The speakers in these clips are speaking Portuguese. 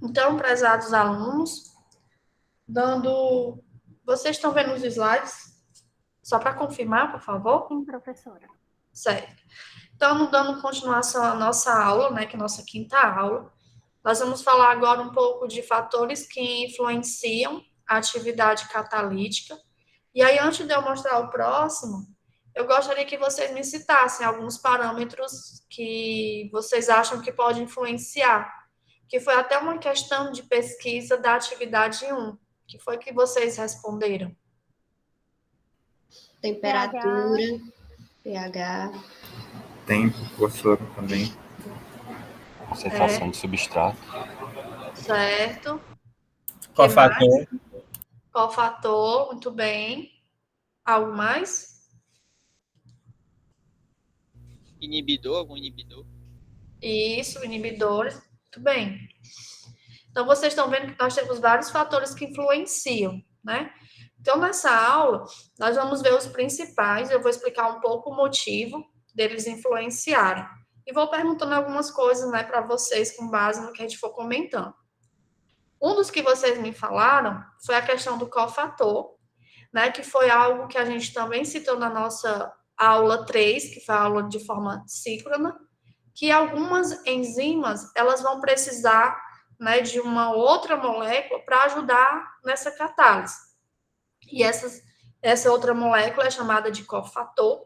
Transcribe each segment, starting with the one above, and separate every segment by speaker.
Speaker 1: Então, prezados alunos, vocês estão vendo os slides? Só para confirmar, por favor?
Speaker 2: Sim, professora.
Speaker 1: Certo. Então, dando continuação à nossa aula, né, que é a nossa quinta aula, nós vamos falar agora um pouco de fatores que influenciam a atividade catalítica. E aí, antes de eu mostrar o próximo, eu gostaria que vocês me citassem alguns parâmetros que vocês acham que pode influenciar, que foi até uma questão de pesquisa da atividade 1, que foi que vocês responderam.
Speaker 3: Temperatura, pH.
Speaker 4: Tempo, professora, também. Concentração de substrato.
Speaker 1: Certo.
Speaker 5: Cofator.
Speaker 1: Cofator, muito bem. Algo mais?
Speaker 6: Inibidor, algum inibidor?
Speaker 1: Isso, inibidores. Muito bem. Então, vocês estão vendo que nós temos vários fatores que influenciam, né? Então, nessa aula, nós vamos ver os principais. Eu vou explicar um pouco o motivo deles influenciarem. E vou perguntando algumas coisas, né, para vocês, com base no que a gente for comentando. Um dos que vocês me falaram foi a questão do cofator, né, que foi algo que a gente também citou na nossa aula 3, que foi a aula de forma síncrona, que algumas enzimas, elas vão precisar, né, de uma outra molécula para ajudar nessa catálise. E essa outra molécula é chamada de cofator,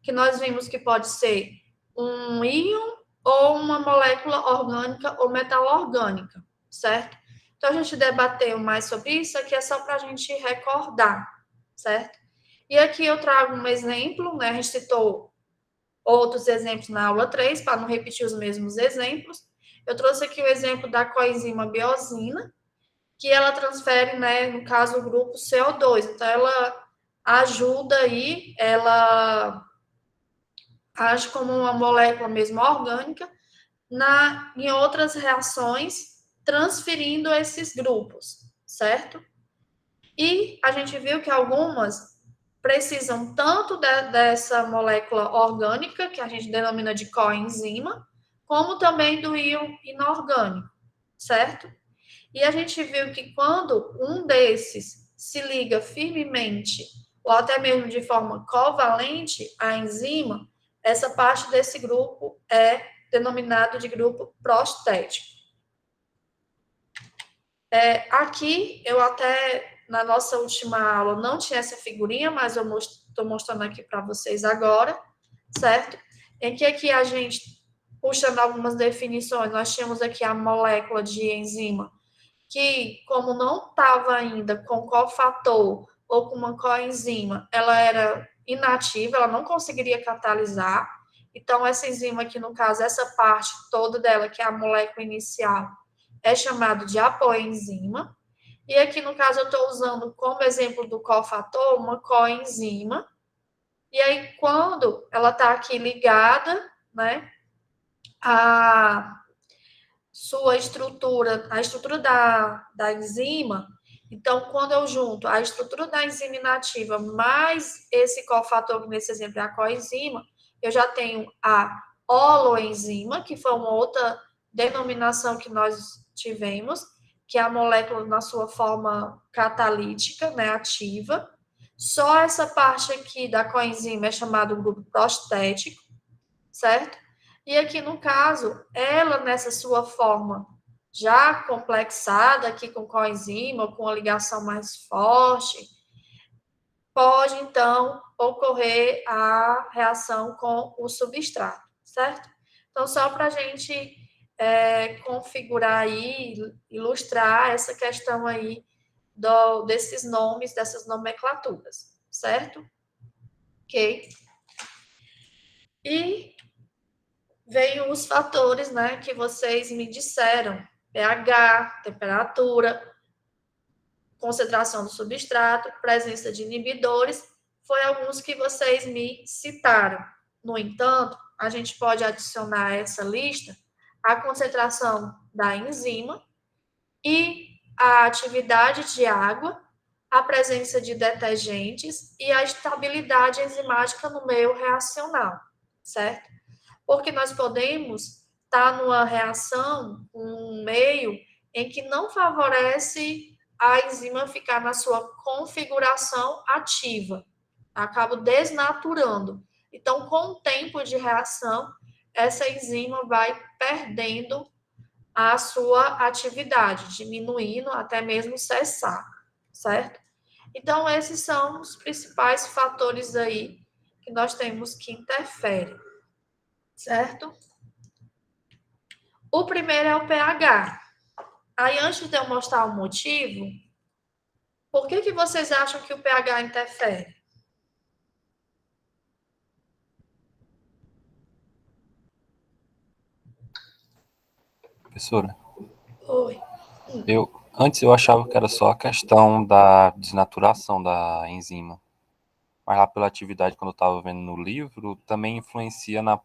Speaker 1: que nós vimos que pode ser um íon ou uma molécula orgânica ou metalorgânica, certo? Então, a gente debateu mais sobre isso, aqui é só para a gente recordar, certo? E aqui eu trago um exemplo, né? A gente citou outros exemplos na aula 3, para não repetir os mesmos exemplos. Eu trouxe aqui o exemplo da coenzima biosina, que ela transfere, né, no caso, o grupo CO2. Então, ela ajuda aí, ela age como uma molécula mesmo orgânica em outras reações, transferindo esses grupos, certo? E a gente viu que algumas precisam tanto dessa molécula orgânica, que a gente denomina de coenzima, como também do íon inorgânico, certo? E a gente viu que quando um desses se liga firmemente, ou até mesmo de forma covalente à enzima, essa parte desse grupo é denominado de grupo prostético. Aqui, eu até, na nossa última aula, não tinha essa figurinha, mas eu estou mostrando aqui para vocês agora, certo? Em que aqui a gente, puxando algumas definições, nós tínhamos aqui a molécula de enzima, que, como não estava ainda com cofator ou com uma coenzima, ela era inativa, ela não conseguiria catalisar. Então, essa enzima aqui, no caso, essa parte toda dela, que é a molécula inicial, é chamada de apoenzima. E aqui, no caso, eu estou usando como exemplo do cofator uma coenzima. E aí, quando ela está aqui ligada, né, a sua estrutura, a estrutura da enzima, então, quando eu junto a estrutura da enzima inativa mais esse cofator, que nesse exemplo é a coenzima, eu já tenho a holoenzima, que foi uma outra denominação que nós tivemos, que é a molécula na sua forma catalítica, né, ativa. Só essa parte aqui da coenzima é chamada grupo prostético, certo? E aqui, no caso, ela, nessa sua forma já complexada, aqui com coenzima, com uma ligação mais forte, pode, então, ocorrer a reação com o substrato, certo? Então, só para a gente configurar aí, ilustrar essa questão aí desses nomes, dessas nomenclaturas, certo? Ok? E veio os fatores, né, que vocês me disseram: pH, temperatura, concentração do substrato, presença de inibidores, foi alguns que vocês me citaram. No entanto, a gente pode adicionar a essa lista a concentração da enzima e a atividade de água, a presença de detergentes e a estabilidade enzimática no meio reacional, certo? Porque nós podemos está numa reação, um meio em que não favorece a enzima ficar na sua configuração ativa. Acaba desnaturando. Então, com o tempo de reação, essa enzima vai perdendo a sua atividade, diminuindo até mesmo cessar, certo? Então, esses são os principais fatores aí que nós temos que interferem, certo? O primeiro é o pH. Aí, antes de eu mostrar o motivo, por que vocês acham que o pH interfere?
Speaker 4: Professora,
Speaker 1: Oi.
Speaker 4: antes eu achava que era só a questão da desnaturação da enzima. Mas lá pela atividade, quando eu estava vendo no livro, também influencia no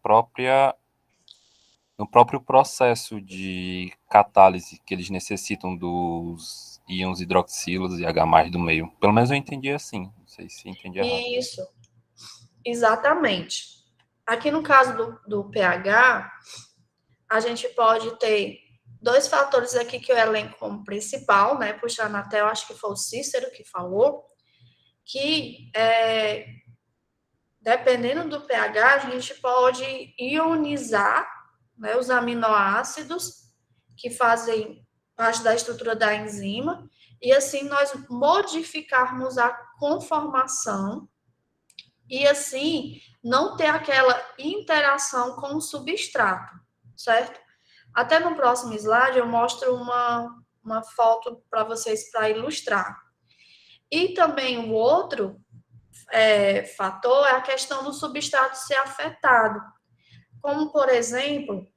Speaker 4: próprio processo de catálise que eles necessitam dos íons hidroxilos e H+ do meio. Pelo menos eu entendi assim, não sei se entendi errado.
Speaker 1: Isso, exatamente. Aqui no caso do pH, a gente pode ter dois fatores aqui que eu elenco como principal, né? Puxando até, eu acho que foi o Cícero que falou, que dependendo do pH, a gente pode ionizar, né, os aminoácidos que fazem parte da estrutura da enzima, e assim nós modificarmos a conformação e assim não ter aquela interação com o substrato, certo? Até no próximo slide eu mostro uma foto para vocês para ilustrar. E também o outro fator é a questão do substrato ser afetado. Como, por exemplo,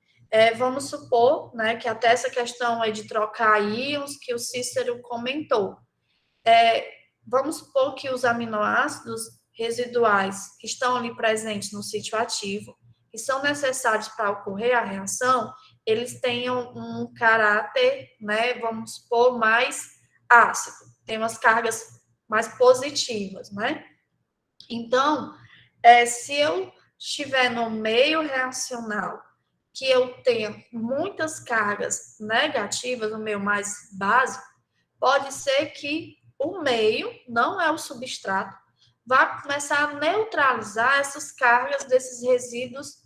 Speaker 1: vamos supor, né, que até essa questão aí de trocar íons que o Cícero comentou. Vamos supor que os aminoácidos residuais que estão ali presentes no sítio ativo, que são necessários para ocorrer a reação, eles tenham um caráter, né, vamos supor, mais ácido, tem umas cargas mais positivas, né? Então, se eu estiver no meio reacional, que eu tenha muitas cargas negativas, no meio mais básico, pode ser que o meio, não é o substrato, vai começar a neutralizar essas cargas desses resíduos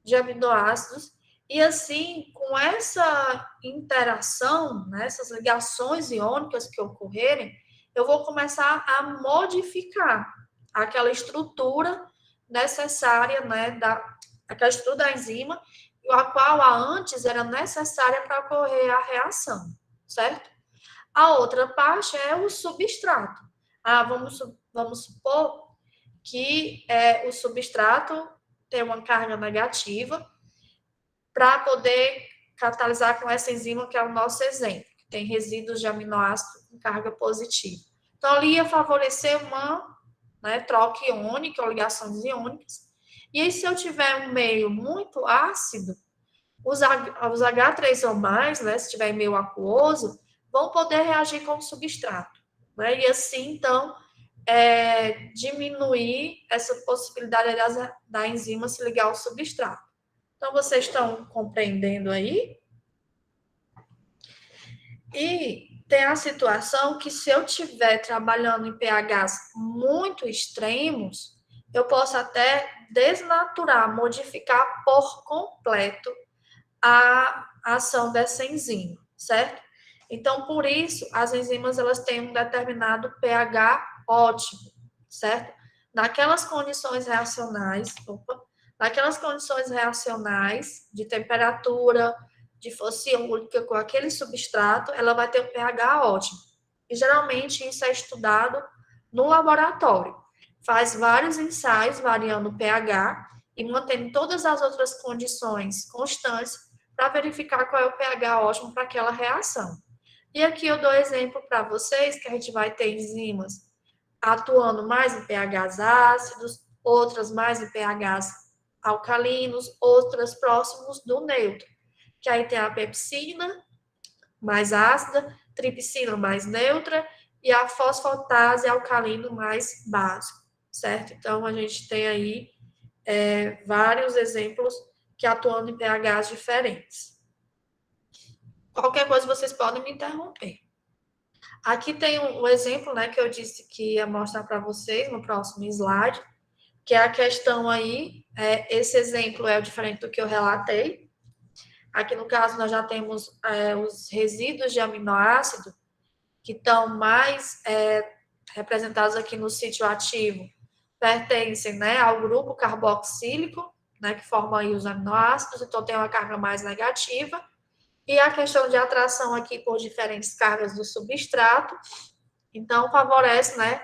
Speaker 1: de aminoácidos, e assim, com essa interação, né, essas ligações iônicas que ocorrerem, eu vou começar a modificar aquela estrutura necessária, né, aquela estrutura da enzima, a qual antes era necessária para ocorrer a reação, certo? A outra parte é o substrato. Vamos supor que o substrato tem uma carga negativa para poder catalisar com essa enzima, que é o nosso exemplo, que tem resíduos de aminoácido com carga positiva. Então, ali ia favorecer uma troca iônica, ou ligações iônicas. E aí, se eu tiver um meio muito ácido, os H3O+, né, se tiver meio aquoso, vão poder reagir com o substrato. Né? E assim, então, diminuir essa possibilidade da enzima se ligar ao substrato. Então, vocês estão compreendendo aí? E tem a situação que se eu estiver trabalhando em pHs muito extremos, eu posso até desnaturar, modificar por completo a ação dessa enzima, certo? Então, por isso, as enzimas elas têm um determinado pH ótimo, certo? Naquelas condições reacionais de temperatura, de fossil única com aquele substrato, ela vai ter um pH ótimo. E geralmente isso é estudado no laboratório. Faz vários ensaios variando o pH e mantendo todas as outras condições constantes para verificar qual é o pH ótimo para aquela reação. E aqui eu dou exemplo para vocês que a gente vai ter enzimas atuando mais em pHs ácidos, outras mais em pHs alcalinos, outras próximos do neutro. Que aí tem a pepsina mais ácida, tripsina mais neutra e a fosfatase alcalino mais básico, certo? Então, a gente tem aí vários exemplos que atuando em pHs diferentes. Qualquer coisa vocês podem me interromper. Aqui tem um exemplo, né, que eu disse que ia mostrar para vocês no próximo slide, que é a questão aí, esse exemplo é diferente do que eu relatei. Aqui, no caso, nós já temos os resíduos de aminoácido, que estão mais representados aqui no sítio ativo, pertencem, né, ao grupo carboxílico, né, que forma aí os aminoácidos, então tem uma carga mais negativa. E a questão de atração aqui por diferentes cargas do substrato, então favorece, né,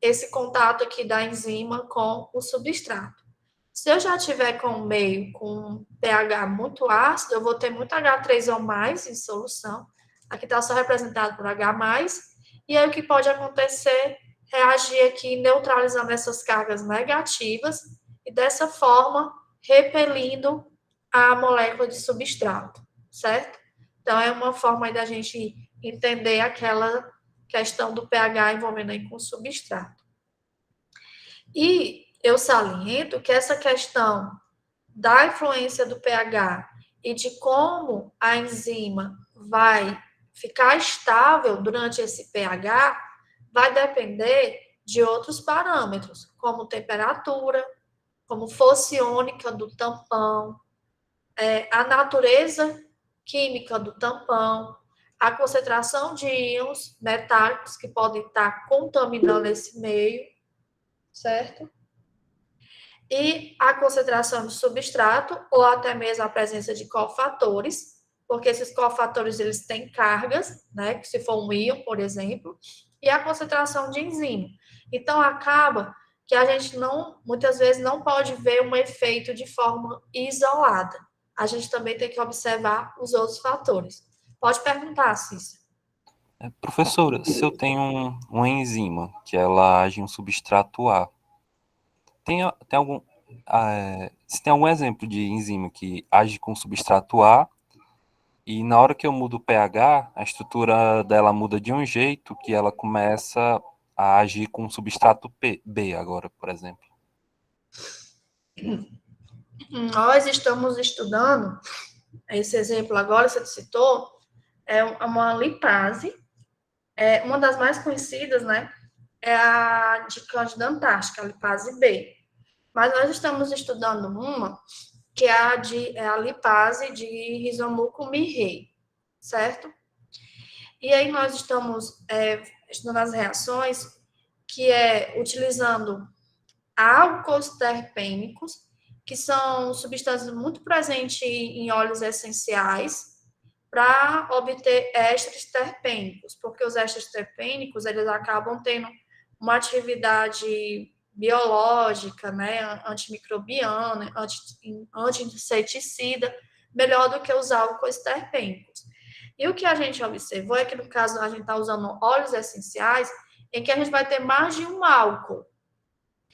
Speaker 1: esse contato aqui da enzima com o substrato. Se eu já tiver com o meio com pH muito ácido, eu vou ter muito H3 ou mais em solução. Aqui está só representado por H+, e aí o que pode acontecer é reagir aqui neutralizando essas cargas negativas e dessa forma repelindo a molécula de substrato, certo? Então é uma forma aí da gente entender aquela questão do pH envolvendo aí com o substrato. E eu saliento que essa questão da influência do pH e de como a enzima vai ficar estável durante esse pH vai depender de outros parâmetros, como temperatura, como força iônica do tampão, a natureza química do tampão, a concentração de íons metálicos que podem estar contaminando esse meio, certo? E a concentração de substrato, ou até mesmo a presença de cofatores, porque esses cofatores eles têm cargas, né? Se for um íon, por exemplo, e a concentração de enzima. Então, acaba que a gente muitas vezes não pode ver um efeito de forma isolada. A gente também tem que observar os outros fatores. Pode perguntar, Cícero.
Speaker 4: Professora, se eu tenho uma enzima que ela age em um substrato A, se tem algum exemplo de enzima que age com substrato A e na hora que eu mudo o pH, a estrutura dela muda de um jeito que ela começa a agir com substrato B agora, por exemplo?
Speaker 1: Nós estamos estudando, esse exemplo agora, você citou, é uma lipase, uma das mais conhecidas, né? É a de Cândida Antártica, a lipase B. Mas nós estamos estudando uma que é a lipase de rizomuco-mirrei, certo? E aí nós estamos estudando as reações que utilizando álcools terpênicos, que são substâncias muito presentes em óleos essenciais, para obter ésteres terpênicos, porque os ésteres terpênicos, eles acabam tendo uma atividade biológica, né, antimicrobiana, anti-inseticida, melhor do que os álcools terpênicos. E o que a gente observou é que, no caso, a gente está usando óleos essenciais, em que a gente vai ter mais de um álcool.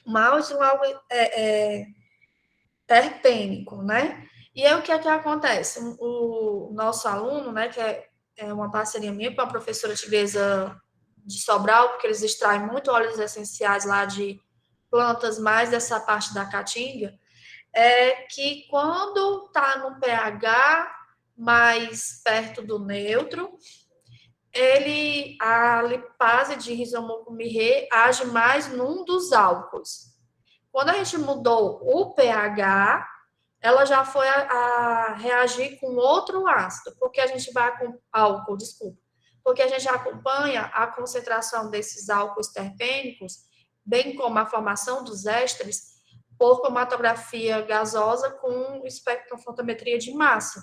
Speaker 1: Mais de um álcool terpênico, né? E aí, o que é que acontece? O nosso aluno, né, que é uma parceria minha com a professora Tivesa de Sobral, porque eles extraem muito óleos essenciais lá de plantas mais dessa parte da caatinga, é que quando está no pH mais perto do neutro, a lipase de rizomuco-mirrei age mais num dos álcools. Quando a gente mudou o pH, ela já foi a reagir com outro ácido, porque a gente vai com álcool, desculpa, porque a gente acompanha a concentração desses álcools terpênicos, bem como a formação dos ésteres, por cromatografia gasosa com espectrofotometria de massa.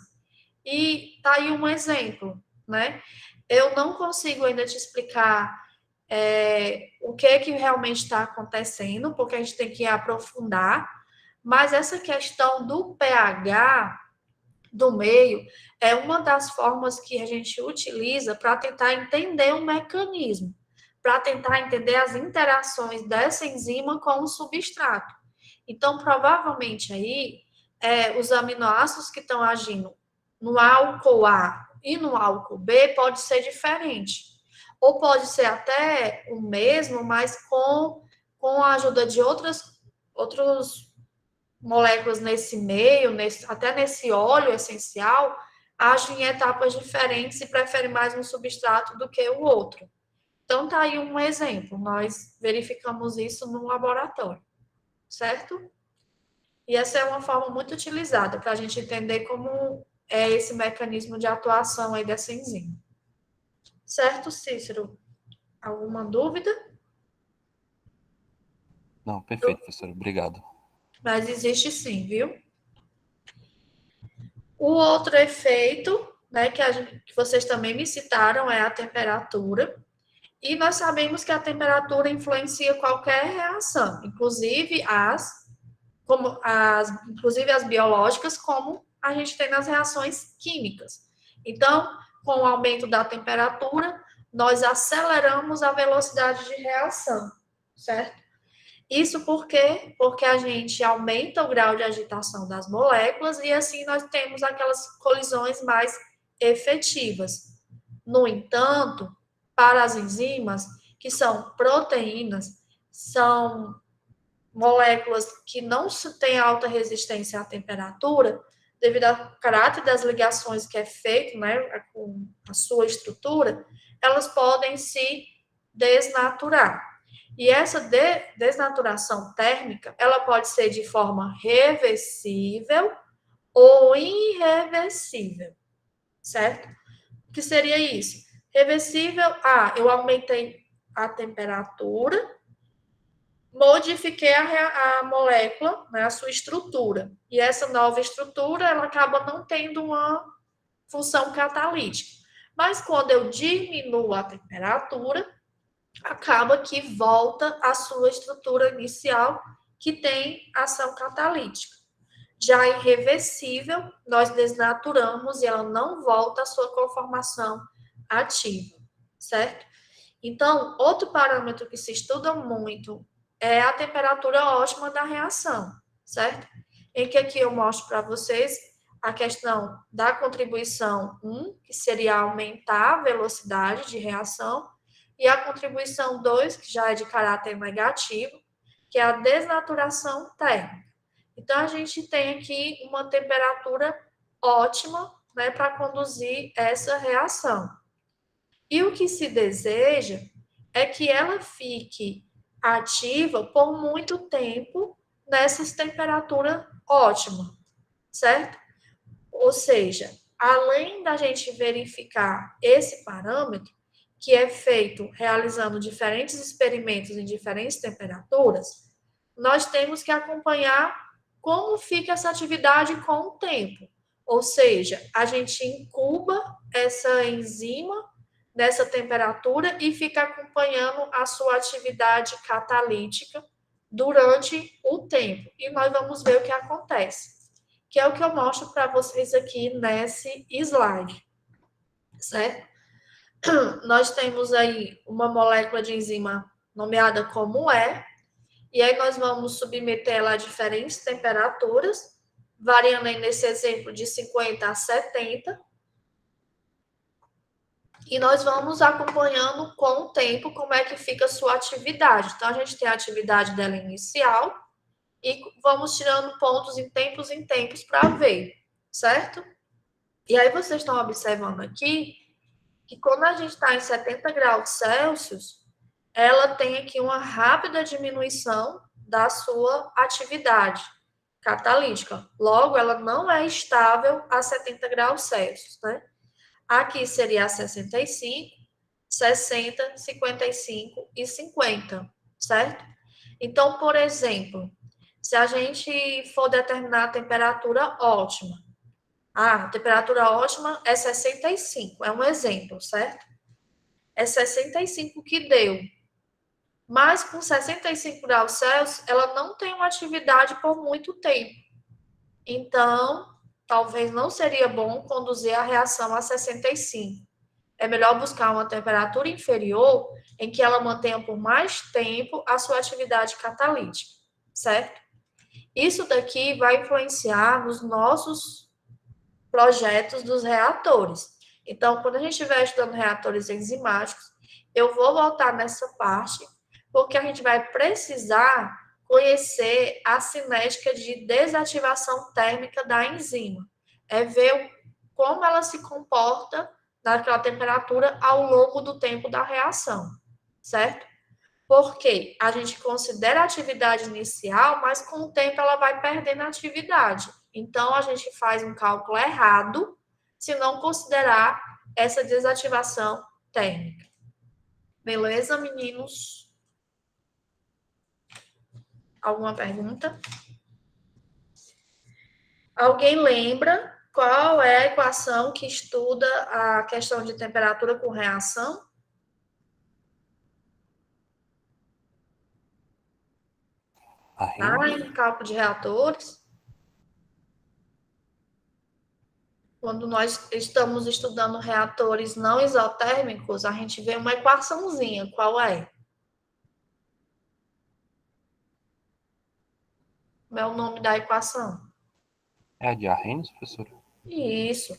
Speaker 1: E tá aí um exemplo, né? Eu não consigo ainda te explicar o que realmente está acontecendo, porque a gente tem que aprofundar, mas essa questão do pH do meio é uma das formas que a gente utiliza para tentar entender o mecanismo, para tentar entender as interações dessa enzima com o substrato. Então, provavelmente aí, os aminoácidos que estão agindo no álcool A e no álcool B pode ser diferente. Ou pode ser até o mesmo, mas com a ajuda de outros moléculas nesse meio, até nesse óleo essencial, agem em etapas diferentes e preferem mais um substrato do que o outro. Então, tá aí um exemplo. Nós verificamos isso no laboratório, certo? E essa é uma forma muito utilizada para a gente entender como é esse mecanismo de atuação aí dessa enzima. Certo, Cícero? Alguma dúvida?
Speaker 4: Não, perfeito, professor. Obrigado.
Speaker 1: Mas existe sim, viu? O outro efeito, né, que vocês também me citaram, é a temperatura. E nós sabemos que a temperatura influencia qualquer reação, inclusive inclusive as biológicas, como a gente tem nas reações químicas. Então, com o aumento da temperatura, nós aceleramos a velocidade de reação, certo? Isso por quê? Porque a gente aumenta o grau de agitação das moléculas e assim nós temos aquelas colisões mais efetivas. No entanto, para as enzimas, que são proteínas, são moléculas que não têm alta resistência à temperatura, devido ao caráter das ligações que é feito, né, com a sua estrutura, elas podem se desnaturar. E essa desnaturação térmica, ela pode ser de forma reversível ou irreversível, certo? O que seria isso? Reversível, eu aumentei a temperatura, modifiquei a molécula, né, a sua estrutura. E essa nova estrutura, ela acaba não tendo uma função catalítica. Mas quando eu diminuo a temperatura, acaba que volta à sua estrutura inicial, que tem ação catalítica. Já irreversível, nós desnaturamos e ela não volta à sua conformação ativa, certo? Então, outro parâmetro que se estuda muito é a temperatura ótima da reação, certo? Em que aqui eu mostro para vocês a questão da contribuição 1, que seria aumentar a velocidade de reação, e a contribuição 2, que já é de caráter negativo, que é a desnaturação térmica. Então, a gente tem aqui uma temperatura ótima, né, para conduzir essa reação. E o que se deseja é que ela fique ativa por muito tempo nessas temperaturas ótimas, certo? Ou seja, além da gente verificar esse parâmetro, que é feito realizando diferentes experimentos em diferentes temperaturas, nós temos que acompanhar como fica essa atividade com o tempo. Ou seja, a gente incuba essa enzima nessa temperatura e fica acompanhando a sua atividade catalítica durante o tempo. E nós vamos ver o que acontece, que é o que eu mostro para vocês aqui nesse slide, certo? Nós temos aí uma molécula de enzima nomeada como E, e aí nós vamos submeter ela a diferentes temperaturas, variando aí nesse exemplo de 50 a 70, e nós vamos acompanhando com o tempo como é que fica a sua atividade. Então, a gente tem a atividade dela inicial e vamos tirando pontos em tempos para ver, certo? E aí vocês estão observando aqui que quando a gente está em 70 graus Celsius, ela tem aqui uma rápida diminuição da sua atividade catalítica. Logo, ela não é estável a 70 graus Celsius, né? Aqui seria a 65, 60, 55 e 50, certo? Então, por exemplo, se a gente for determinar a temperatura ótima, a temperatura ótima é 65, é um exemplo, certo? É 65 que deu. Mas com 65 graus Celsius, ela não tem uma atividade por muito tempo. Então, talvez não seria bom conduzir a reação a 65. É melhor buscar uma temperatura inferior em que ela mantenha por mais tempo a sua atividade catalítica, certo? Isso daqui vai influenciar nos nossos projetos dos reatores. Então, quando a gente estiver estudando reatores enzimáticos, eu vou voltar nessa parte, porque a gente vai precisar conhecer a cinética de desativação térmica da enzima. É ver como ela se comporta naquela temperatura ao longo do tempo da reação, certo? Porque a gente considera a atividade inicial, mas com o tempo ela vai perdendo a atividade. Então, a gente faz um cálculo errado se não considerar essa desativação térmica. Beleza, meninos? Alguma pergunta? Alguém lembra qual é a equação que estuda a questão de temperatura com reação? Em cálculo de reatores. Quando nós estamos estudando reatores não isotérmicos, a gente vê uma equaçãozinha. Qual é? Qual é o nome da equação?
Speaker 4: É a de Arrhenius, professora?
Speaker 1: Isso.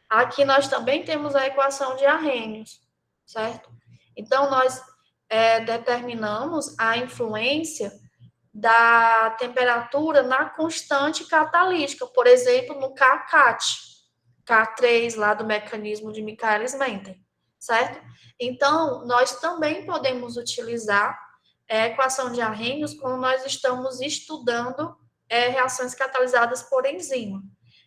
Speaker 1: Aqui nós também temos a equação de Arrhenius, certo? Então, nós determinamos a influência da temperatura na constante catalítica, por exemplo, no KCAT, K3, lá do mecanismo de Michaelis-Menten, certo? Então, nós também podemos utilizar a equação de Arrhenius quando nós estamos estudando reações catalisadas por enzima.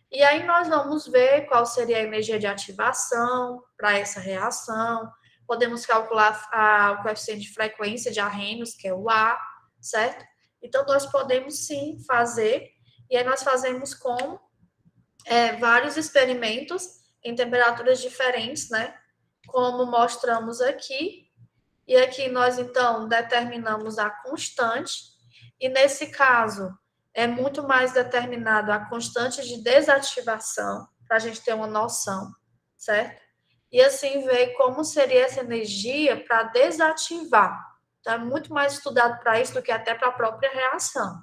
Speaker 1: E aí nós vamos ver qual seria a energia de ativação para essa reação, podemos calcular o coeficiente de frequência de Arrhenius, que é o A, certo? Então, nós podemos sim fazer, e aí nós fazemos com vários experimentos em temperaturas diferentes, né? Como mostramos aqui. E aqui nós, então, determinamos a constante, e nesse caso, é muito mais determinado a constante de desativação, para a gente ter uma noção, certo? E assim ver como seria essa energia para desativar. Então, é muito mais estudado para isso do que até para a própria reação.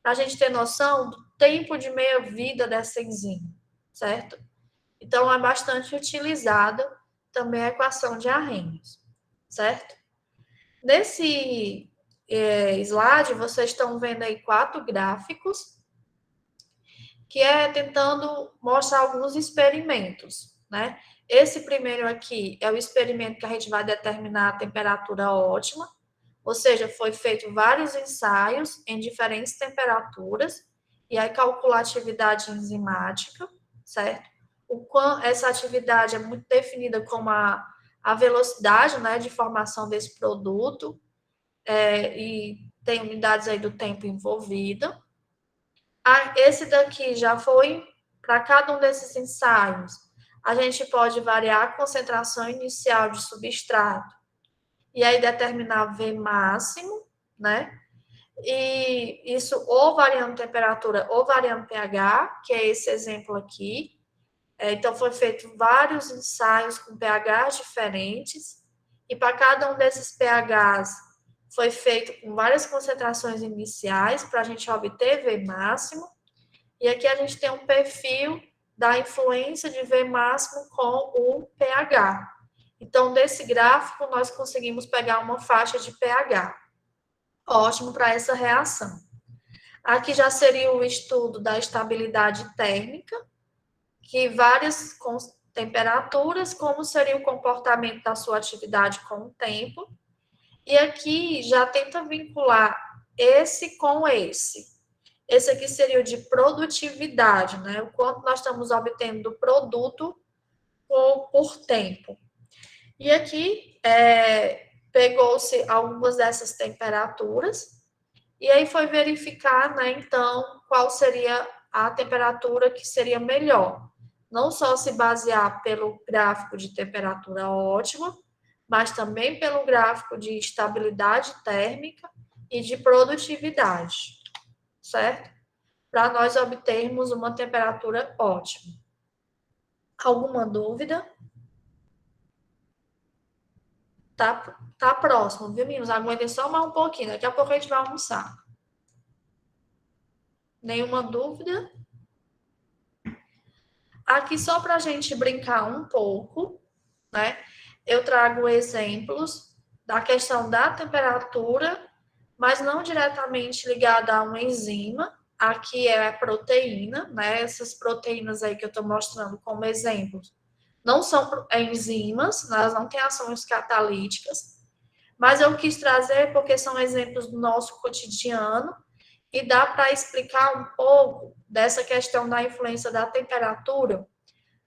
Speaker 1: Para a gente ter noção do tempo de meia-vida dessa enzima, certo? Então, é bastante utilizada também a equação de Arrhenius, certo? Nesse slide, vocês estão vendo aí 4 gráficos, que é tentando mostrar alguns experimentos, né? Esse primeiro aqui é o experimento que a gente vai determinar a temperatura ótima, ou seja, foi feito vários ensaios em diferentes temperaturas, e aí calcular a atividade enzimática, certo? Essa atividade é muito definida como a velocidade, né, de formação desse produto, e tem unidades aí do tempo envolvido. Esse daqui já foi para cada um desses ensaios. A gente pode variar a concentração inicial de substrato e aí determinar V máximo, né? E isso ou variando temperatura ou variando pH, que é esse exemplo aqui. Então, foi feito vários ensaios com pHs diferentes, e para cada um desses pHs foi feito com várias concentrações iniciais para a gente obter V máximo. E aqui a gente tem um perfil da influência de V máximo com o pH. Então, desse gráfico, nós conseguimos pegar uma faixa de pH. Ótimo para essa reação. Aqui já seria o estudo da estabilidade térmica, que várias temperaturas, como seria o comportamento da sua atividade com o tempo. E aqui já tenta vincular esse com esse. Esse aqui seria o de produtividade, né? O quanto nós estamos obtendo do produto por tempo. E aqui pegou-se algumas dessas temperaturas e aí foi verificar, né, então, qual seria a temperatura que seria melhor. Não só se basear pelo gráfico de temperatura ótima, mas também pelo gráfico de estabilidade térmica e de produtividade, certo? Para nós obtermos uma temperatura ótima. Alguma dúvida? Tá próximo, viu, meninos? Aguentem só mais um pouquinho, daqui a pouco a gente vai almoçar. Nenhuma dúvida? Aqui, só para a gente brincar um pouco, né? Eu trago exemplos da questão da temperatura mas não diretamente ligada a uma enzima. Aqui é a proteína, né? Essas proteínas aí que eu estou mostrando como exemplos não são enzimas, elas não têm ações catalíticas, mas eu quis trazer porque são exemplos do nosso cotidiano e dá para explicar um pouco dessa questão da influência da temperatura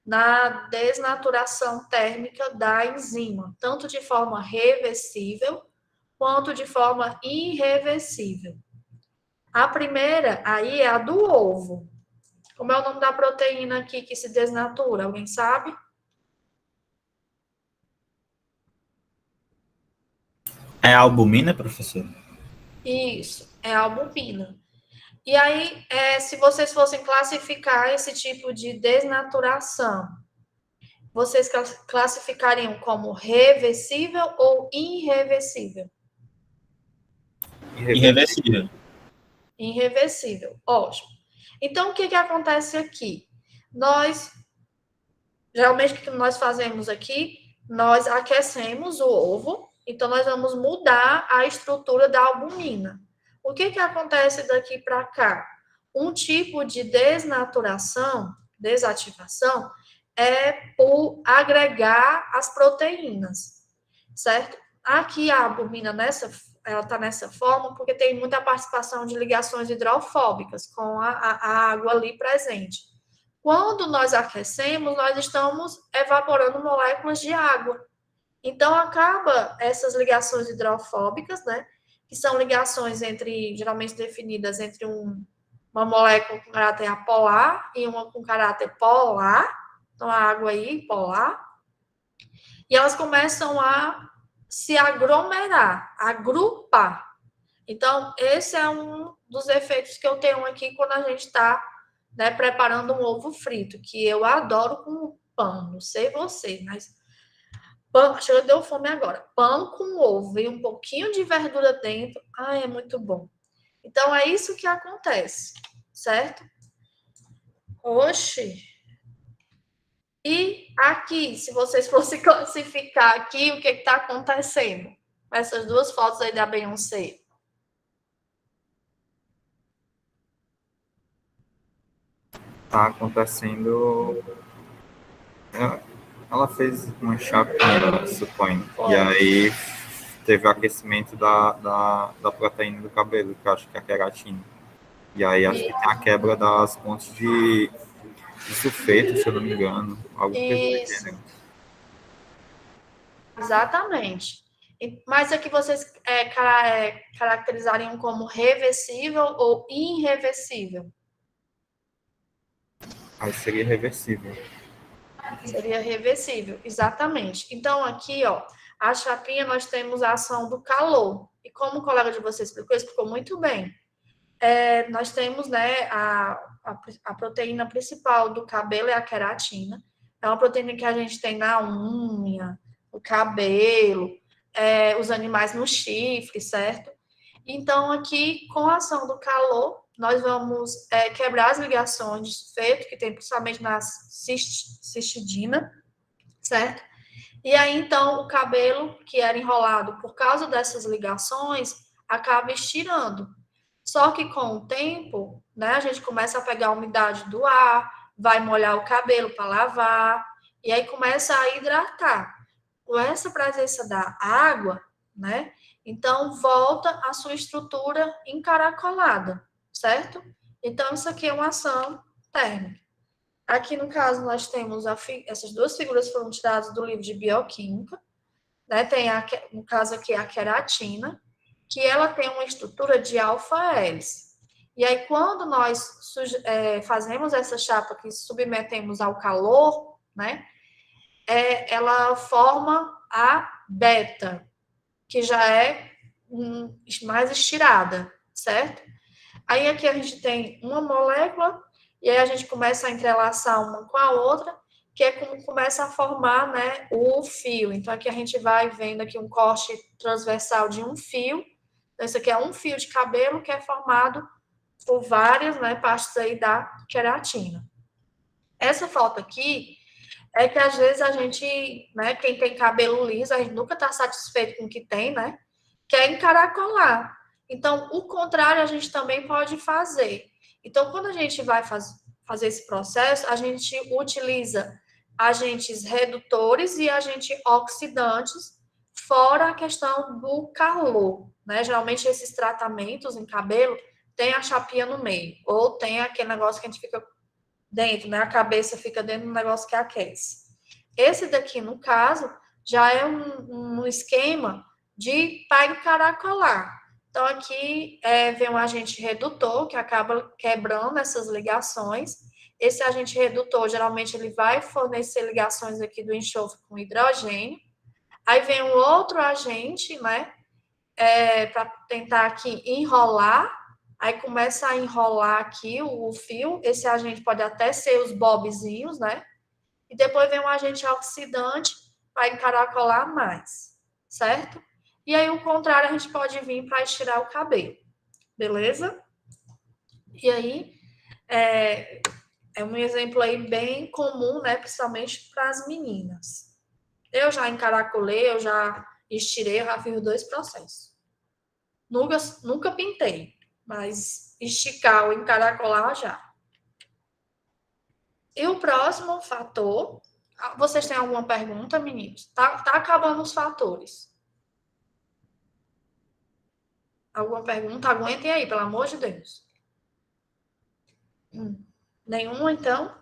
Speaker 1: na desnaturação térmica da enzima, tanto de forma reversível quanto de forma irreversível. A primeira aí é a do ovo. Como é o nome da proteína aqui que se desnatura? Alguém sabe?
Speaker 5: É a albumina, professor?
Speaker 1: Isso, é a albumina. E aí, se vocês fossem classificar esse tipo de desnaturação, vocês classificariam como reversível ou irreversível?
Speaker 5: Irreversível.
Speaker 1: Irreversível, ótimo. Então, o que acontece aqui? Geralmente, o que nós fazemos aqui? Nós aquecemos o ovo, então nós vamos mudar a estrutura da albumina. O que acontece daqui para cá? Um tipo de desnaturação, desativação, é por agregar as proteínas, certo? Aqui a albumina ela está nessa forma porque tem muita participação de ligações hidrofóbicas com a água ali presente. Quando nós aquecemos, nós estamos evaporando moléculas de água. Então, acaba essas ligações hidrofóbicas, né? Que são ligações geralmente definidas entre uma molécula com caráter apolar e uma com caráter polar. Então, a água aí, polar. E elas começam a se aglomerar, agrupar. Então, esse é um dos efeitos que eu tenho aqui quando a gente está, né, preparando um ovo frito, que eu adoro com pão, não sei você, mas pão, chega, deu fome agora. Pão com ovo e um pouquinho de verdura dentro, ai, é muito bom. Então, é isso que acontece, certo? Oxi. E aqui, se vocês fossem classificar aqui, o que está acontecendo? Essas duas fotos aí da Beyoncé.
Speaker 2: Tá acontecendo. Ela fez uma chapinha, suponho. E aí teve o aquecimento da proteína do cabelo, que eu acho que é a queratina. E aí acho que tem a quebra das pontes de sulfeto, se eu não me engano. Algo do gênero.
Speaker 1: Exatamente. Mas aqui vocês caracterizariam como reversível ou irreversível?
Speaker 2: Aí seria reversível.
Speaker 1: Seria reversível, exatamente. Então, aqui, ó, a chapinha nós temos a ação do calor. E como o colega de vocês explicou muito bem. Nós temos, né, a proteína principal do cabelo é a queratina. É uma proteína que a gente tem na unha, no cabelo, os animais no chifre, certo? Então, aqui, com a ação do calor, nós vamos quebrar as ligações de sulfeto, que tem principalmente na cistidina, certo? E aí, então, o cabelo que era enrolado por causa dessas ligações acaba estirando. Só que com o tempo, né, a gente começa a pegar a umidade do ar, vai molhar o cabelo para lavar, e aí começa a hidratar. Com essa presença da água, né, então volta a sua estrutura encaracolada, certo? Então, isso aqui é uma ação térmica. Aqui, no caso, nós temos essas duas figuras foram tiradas do livro de bioquímica, né? Tem, no caso aqui, a queratina, que ela tem uma estrutura de alfa-hélice. E aí, quando nós fazemos essa chapa que submetemos ao calor, né? Ela forma a beta, que já é mais estirada, certo? Aí aqui a gente tem uma molécula, e aí a gente começa a entrelaçar uma com a outra, que é como começa a formar, né, o fio. Então, aqui a gente vai vendo aqui um corte transversal de um fio. Então, esse aqui é um fio de cabelo que é formado por várias, né, partes aí da queratina. Essa foto aqui é que, às vezes, a gente, né, quem tem cabelo liso, a gente nunca está satisfeito com o que tem, né, quer encaracolar. Então, o contrário a gente também pode fazer. Então, quando a gente vai fazer esse processo, a gente utiliza agentes redutores e agentes oxidantes, fora a questão do calor, né? Geralmente, esses tratamentos em cabelo tem a chapinha no meio, ou tem aquele negócio que a gente fica dentro, né? A cabeça fica dentro do negócio que aquece. Esse daqui, no caso, já é um esquema para encaracolar. Então, aqui vem um agente redutor, que acaba quebrando essas ligações. Esse agente redutor, geralmente, ele vai fornecer ligações aqui do enxofre com hidrogênio. Aí vem um outro agente, né, para tentar aqui enrolar. Aí começa a enrolar aqui o fio. Esse agente pode até ser os bobzinhos, né? E depois vem um agente oxidante para encaracolar mais, certo? E aí, o contrário, a gente pode vir para estirar o cabelo, beleza? E aí, é um exemplo aí bem comum, né? Principalmente para as meninas. Eu já encaracolei, eu já estirei, eu já fiz os 2 processos. Nunca pintei, mas esticar ou encaracolar já. E o próximo fator, vocês têm alguma pergunta, meninos? Tá acabando os fatores. Alguma pergunta? Aguentem aí, pelo amor de Deus. Nenhuma, então?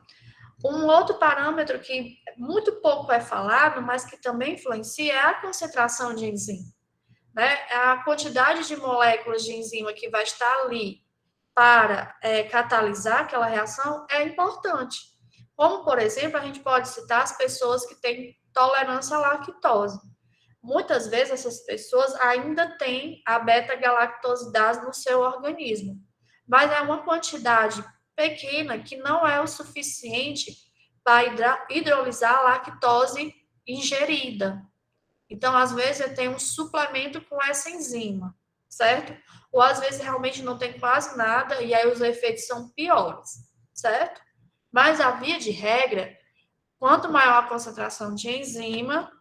Speaker 1: Um outro parâmetro que muito pouco é falado, mas que também influencia, é a concentração de enzima, né? A quantidade de moléculas de enzima que vai estar ali para catalisar aquela reação é importante. Como, por exemplo, a gente pode citar as pessoas que têm tolerância à lactose. Muitas vezes essas pessoas ainda têm a beta-galactosidase no seu organismo, mas é uma quantidade pequena que não é o suficiente para hidrolisar a lactose ingerida. Então, às vezes, tem um suplemento com essa enzima, certo? Ou às vezes realmente não tem quase nada e aí os efeitos são piores, certo? Mas a via de regra, quanto maior a concentração de enzima,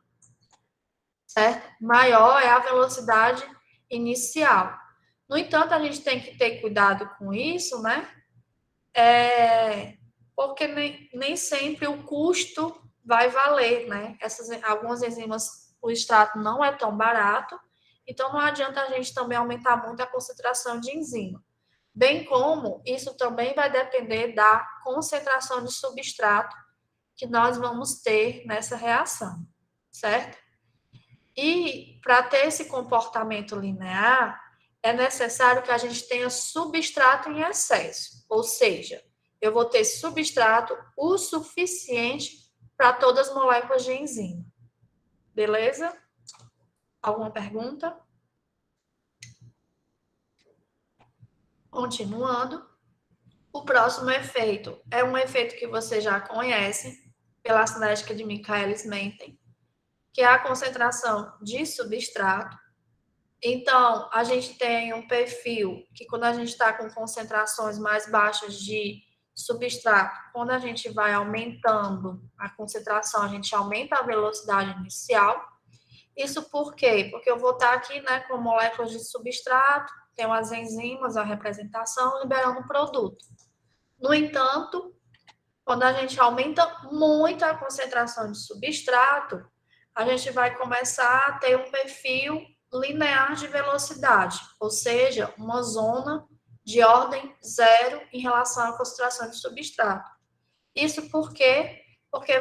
Speaker 1: certo? Maior é a velocidade inicial. No entanto, a gente tem que ter cuidado com isso, né? Porque nem sempre o custo vai valer, né? Algumas enzimas, o extrato não é tão barato, então não adianta a gente também aumentar muito a concentração de enzima. Bem como isso também vai depender da concentração de substrato que nós vamos ter nessa reação, certo? E para ter esse comportamento linear, é necessário que a gente tenha substrato em excesso, ou seja, eu vou ter substrato o suficiente para todas as moléculas de enzima. Beleza? Alguma pergunta? Continuando. O próximo efeito é um efeito que você já conhece, pela cinética de Michaelis-Menten, que é a concentração de substrato. Então, a gente tem um perfil que, quando a gente está com concentrações mais baixas de substrato, quando a gente vai aumentando a concentração, a gente aumenta a velocidade inicial. Isso por quê? Porque eu vou estar aqui, né, com moléculas de substrato, tem as enzimas, a representação, liberando o produto. No entanto, quando a gente aumenta muito a concentração de substrato, a gente vai começar a ter um perfil linear de velocidade, ou seja, uma zona de ordem zero em relação à concentração de substrato. Isso por quê? Porque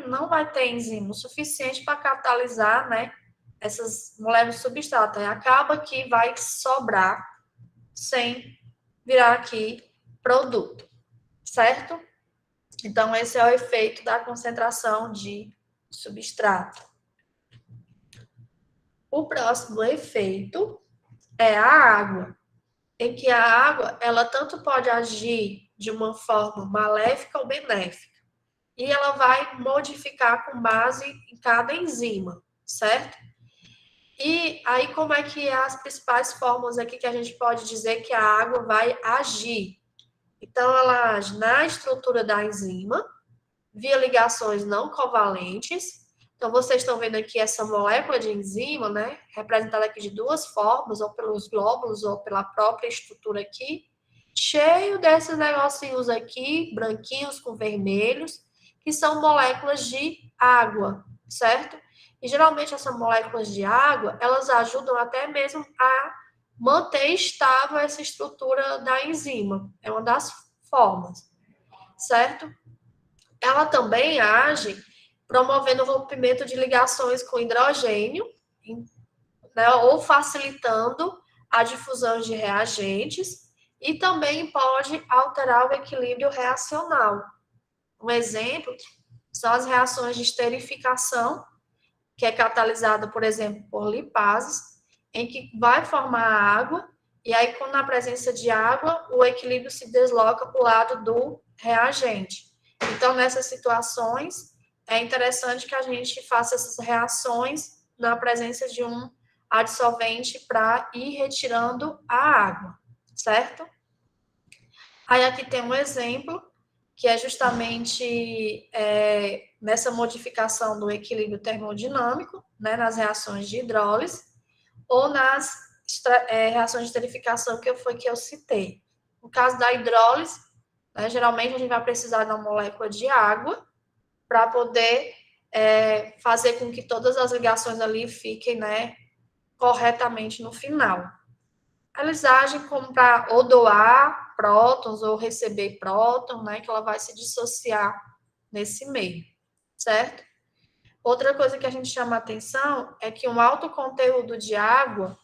Speaker 1: não vai ter enzima o suficiente para catalisar, né, essas moléculas de substrato. Aí acaba que vai sobrar sem virar aqui produto, certo? Então, esse é o efeito da concentração de substrato. O próximo efeito é a água, em que a água, ela tanto pode agir de uma forma maléfica ou benéfica, e ela vai modificar com base em cada enzima, certo? E aí, como é que as principais formas aqui que a gente pode dizer que a água vai agir? Então, ela age na estrutura da enzima, via ligações não covalentes, Então, vocês estão vendo aqui essa molécula de enzima, né? Representada aqui de duas formas, ou pelos glóbulos, ou pela própria estrutura aqui, cheio desses negocinhos aqui, branquinhos com vermelhos, que são moléculas de água, certo? E geralmente essas moléculas de água, elas ajudam até mesmo a manter estável essa estrutura da enzima. É uma das formas, certo? Ela também age promovendo o rompimento de ligações com hidrogênio, né, ou facilitando a difusão de reagentes, e também pode alterar o equilíbrio reacional. Um exemplo são as reações de esterificação, que é catalisada, por exemplo, por lipases, em que vai formar água, e aí, quando na presença de água, o equilíbrio se desloca para o lado do reagente. Então, nessas situações, é interessante que a gente faça essas reações na presença de um adsolvente para ir retirando a água, certo? Aí aqui tem um exemplo, que é justamente nessa modificação do equilíbrio termodinâmico, né, nas reações de hidrólise, ou nas reações de esterificação que eu citei. No caso da hidrólise, né, geralmente a gente vai precisar de uma molécula de água para poder fazer com que todas as ligações ali fiquem, né, corretamente no final. Elas agem como para ou doar prótons ou receber próton, né, que ela vai se dissociar nesse meio, certo? Outra coisa que a gente chama a atenção é que um alto conteúdo de água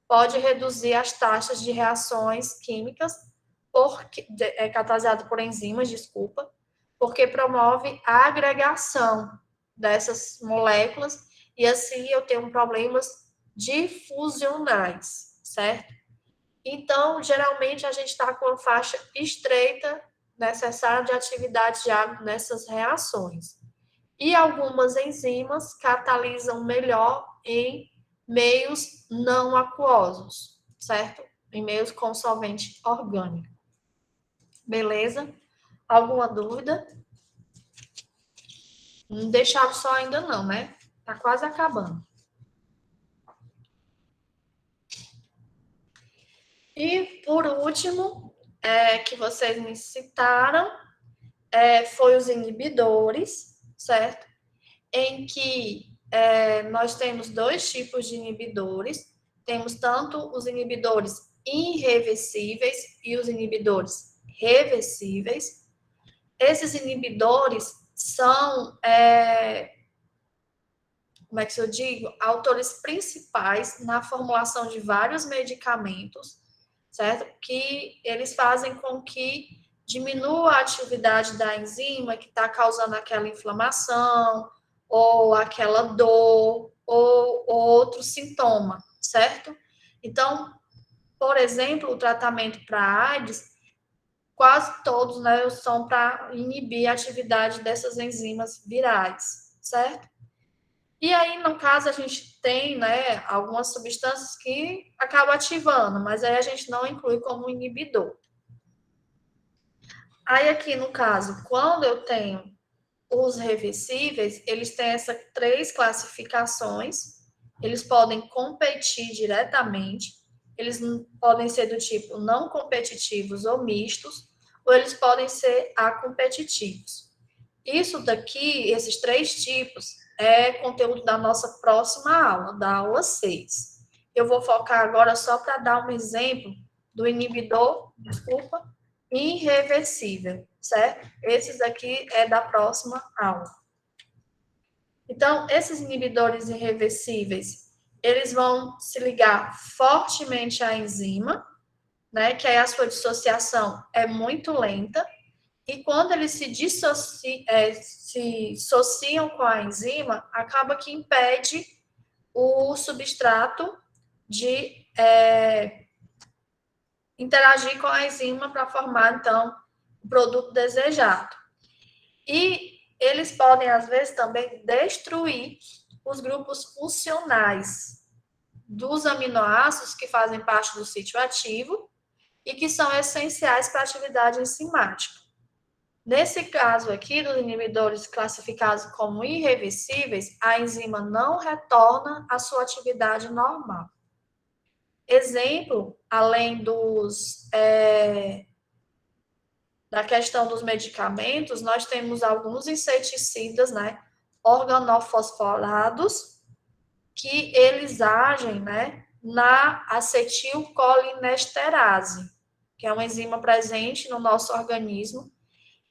Speaker 1: pode reduzir as taxas de reações químicas catalisado por enzimas, desculpa, porque promove a agregação dessas moléculas e assim eu tenho problemas difusionais, certo? Então, geralmente a gente está com a faixa estreita necessária de atividade de água nessas reações. E algumas enzimas catalisam melhor em meios não aquosos, certo? Em meios com solvente orgânico. Beleza? Alguma dúvida? Não deixaram só ainda não, né? Tá quase acabando. E, por último, que vocês me citaram, foi os inibidores, certo? Em que nós temos dois tipos de inibidores. Temos tanto os inibidores irreversíveis e os inibidores reversíveis. Esses inibidores são, como é que eu digo, autores principais na formulação de vários medicamentos, certo? Que eles fazem com que diminua a atividade da enzima que está causando aquela inflamação, ou aquela dor, ou outro sintoma, certo? Então, por exemplo, o tratamento para AIDS, quase todos, né, são para inibir a atividade dessas enzimas virais, certo? E aí, no caso, a gente tem, né, algumas substâncias que acabam ativando, mas aí a gente não inclui como inibidor. Aí, aqui no caso, quando eu tenho os reversíveis, eles têm essas 3 classificações, eles podem competir diretamente, eles podem ser do tipo não competitivos ou mistos, ou eles podem ser acompetitivos. Isso daqui, esses 3 tipos, é conteúdo da nossa próxima aula, da aula 6. Eu vou focar agora só para dar um exemplo do inibidor, irreversível, certo? Esses aqui é da próxima aula. Então, esses inibidores irreversíveis, eles vão se ligar fortemente à enzima, né? Que aí a sua dissociação é muito lenta, e quando eles se dissociam com a enzima, acaba que impede o substrato de interagir com a enzima para formar, então, o produto desejado. E eles podem, às vezes, também destruir os grupos funcionais dos aminoácidos que fazem parte do sítio ativo e que são essenciais para a atividade enzimática. Nesse caso aqui, dos inibidores classificados como irreversíveis, a enzima não retorna à sua atividade normal. Exemplo, além da questão dos medicamentos, nós temos alguns inseticidas, né, organofosforados, que eles agem, né, na acetilcolinesterase, que é uma enzima presente no nosso organismo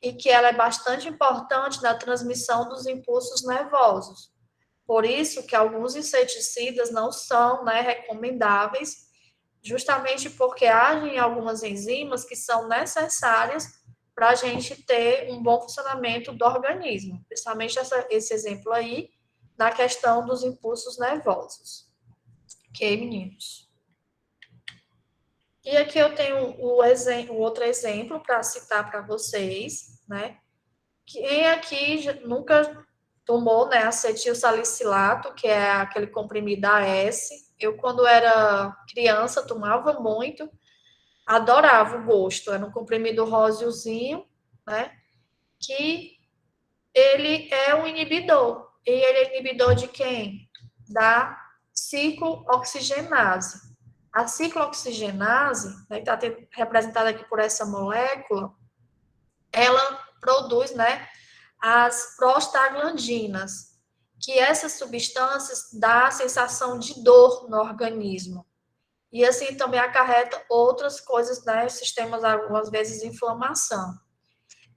Speaker 1: e que ela é bastante importante na transmissão dos impulsos nervosos. Por isso que alguns inseticidas não são, né, recomendáveis, justamente porque agem em algumas enzimas que são necessárias para a gente ter um bom funcionamento do organismo, principalmente esse exemplo aí, na questão dos impulsos nervosos. Ok, meninos? E aqui eu tenho o outro exemplo para citar para vocês, né? Quem aqui nunca tomou, né, acetilsalicilato, que é aquele comprimido AS? Eu, quando era criança, tomava muito, adorava o gosto. Era um comprimido roséozinho, né? Que ele é um inibidor. E ele é inibidor de quem? Da ciclooxigenase. A ciclooxigenase, né, que está representada aqui por essa molécula, ela produz, né, as prostaglandinas, que essas substâncias dão a sensação de dor no organismo. E assim também acarreta outras coisas, né, sistemas, algumas vezes, inflamação.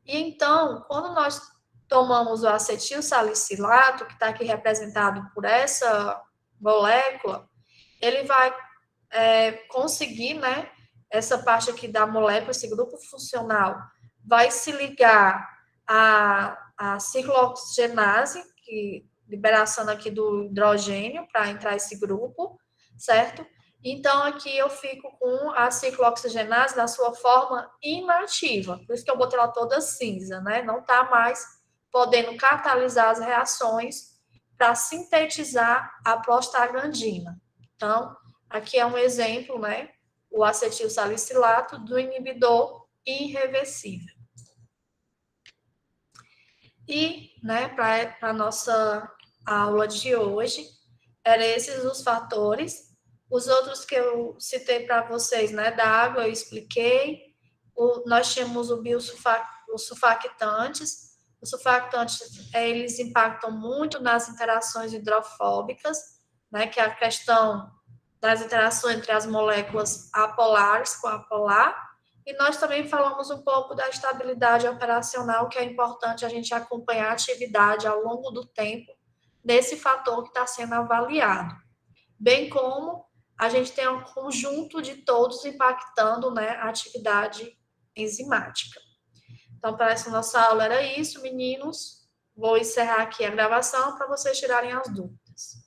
Speaker 1: E então, quando nós tomamos o acetilsalicilato, que está aqui representado por essa molécula, ele vai conseguir, né, essa parte aqui da molécula, esse grupo funcional, vai se ligar à ciclooxigenase, que liberação aqui do hidrogênio para entrar esse grupo, certo? Então, aqui eu fico com a ciclooxigenase na sua forma inativa, por isso que eu botei ela toda cinza, né? Não está mais podendo catalisar as reações para sintetizar a prostaglandina. Então, aqui é um exemplo, né? O acetilsalicilato do inibidor irreversível. E, né, para a nossa aula de hoje, eram esses os fatores. Os outros que eu citei para vocês, né, da água eu expliquei. Nós tínhamos os surfactantes. Os surfactantes, eles impactam muito nas interações hidrofóbicas, né, que é a questão das interações entre as moléculas apolares com apolar. E nós também falamos um pouco da estabilidade operacional, que é importante a gente acompanhar a atividade ao longo do tempo desse fator que está sendo avaliado. Bem como a gente tem um conjunto de todos impactando, né, a atividade enzimática. Então, para essa nossa aula era isso, meninos. Vou encerrar aqui a gravação para vocês tirarem as dúvidas.